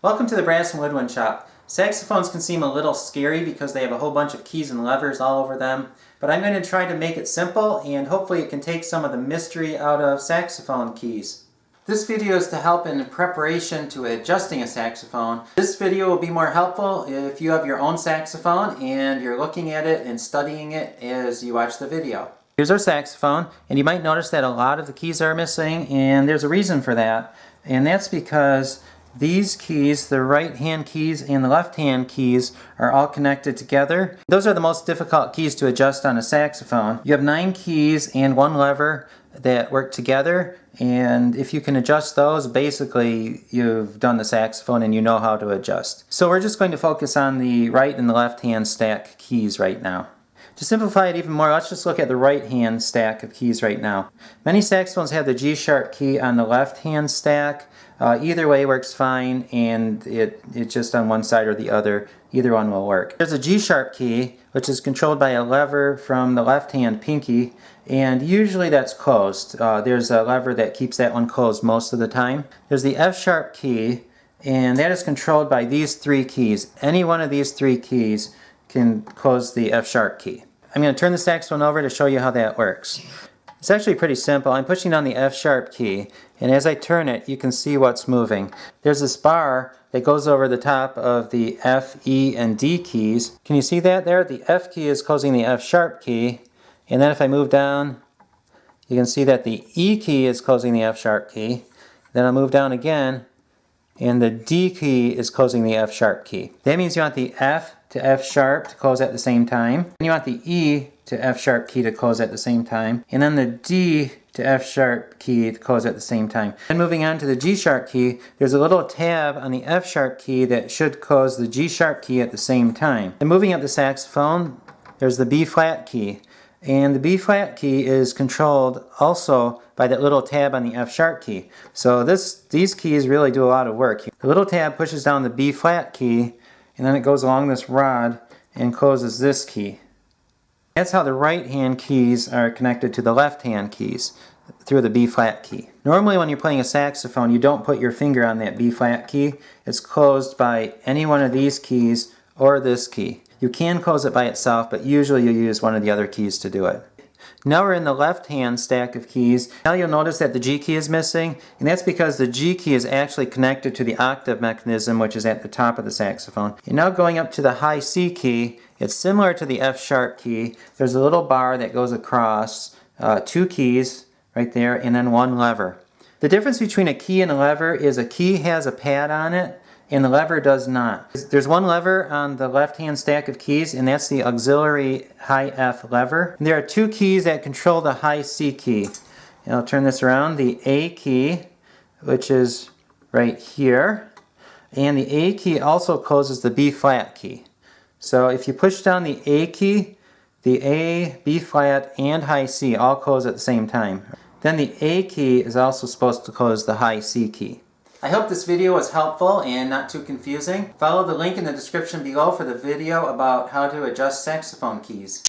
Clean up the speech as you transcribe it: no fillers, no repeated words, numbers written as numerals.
Welcome to the Brass and Woodwind Shop. Saxophones can seem a little scary because they have a whole bunch of keys and levers all over them, but I'm going to try to make it simple and hopefully it can take some of the mystery out of saxophone keys. This video is to help in preparation to adjusting a saxophone. This video will be more helpful if you have your own saxophone and you're looking at it and studying it as you watch the video. Here's our saxophone, and you might notice that a lot of the keys are missing, and there's a reason for that, and that's because these keys, the right hand keys and the left hand keys, are all connected together. Those are the most difficult keys to adjust on a saxophone. You have 9 keys and 1 lever that work together, and if you can adjust those, basically you've done the saxophone and you know how to adjust. So we're just going to focus on the right and the left hand stack keys right now. To simplify it even more, let's just look at the right hand stack of keys right now. Many saxophones have the G sharp key on the left hand stack. Either way works fine, and it's just on one side or the other. Either one will work. There's a G sharp key, which is controlled by a lever from the left hand pinky, and usually that's closed. There's a lever that keeps that one closed most of the time. There's the F sharp key, and that is controlled by these 3 keys. Any one of these 3 keys can close the F sharp key. I'm going to turn the saxophone over to show you how that works. It's actually pretty simple. I'm pushing down the F sharp key, and as I turn it, you can see what's moving. There's this bar that goes over the top of the F, E, and D keys. Can you see that there? The F key is closing the F sharp key, and then if I move down, you can see that the E key is closing the F sharp key. Then I'll move down again, and the D key is closing the F sharp key. That means you want the F to F sharp to close at the same time. And you want the E to F sharp key to close at the same time. And then the D to F sharp key to close at the same time. Then moving on to the G sharp key, there's a little tab on the F sharp key that should close the G sharp key at the same time. And moving up the saxophone, there's the B flat key. And the B flat key is controlled also by that little tab on the F sharp key. So these keys really do a lot of work. The little tab pushes down the B flat key, and then it goes along this rod and closes this key. That's how the right hand keys are connected to the left hand keys, through the B flat key. Normally when you're playing a saxophone, you don't put your finger on that B flat key. It's closed by any one of these keys or this key. You can close it by itself, but usually you use one of the other keys to do it. Now we're in the left hand stack of keys. Now you'll notice that the G key is missing, and that's because the G key is actually connected to the octave mechanism, which is at the top of the saxophone. And now going up to the high C key, it's similar to the F sharp key. There's a little bar that goes across 2 keys right there, and then 1 lever. The difference between a key and a lever is a key has a pad on it, and the lever does not. There's 1 lever on the left-hand stack of keys, and that's the auxiliary high F lever. And there are 2 keys that control the high C key. And I'll turn this around. The A key, which is right here, and the A key also closes the B flat key. So if you push down the A key, the A, B flat, and high C all close at the same time. Then the A key is also supposed to close the high C key. I hope this video was helpful and not too confusing. Follow the link in the description below for the video about how to adjust saxophone keys.